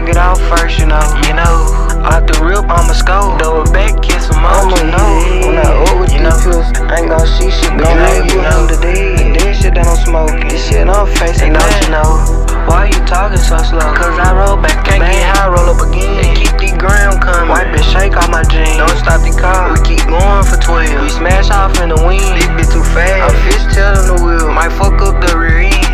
I get off first, you know. Off the rip, I'ma scope. Double back, kiss some more, you know. When I up with these pills, I ain't gon' see shit, but you know. The dead shit that I'm smoking, this shit I'm facing, don't you know? Why you talking so slow? Cause I roll back, can't get high, roll up again. And keep these gram coming, wipe and shake all my jeans. Don't stop the car, we keep going for 12. We smash off in the wind, this bitch too fast. I'm fishtailing the wheel, might fuck up the rear end.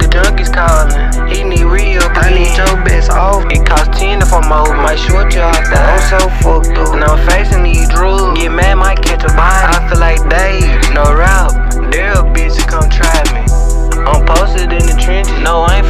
The junkies calling, he need real, I need your best off. It costs 10 if I'm over, might short you off that. I'm so fucked up, and I'm facing these drugs. Get mad, might catch a body. I feel like Dave, no rap. There a bitch to come try me. I'm posted in the trenches, no I ain't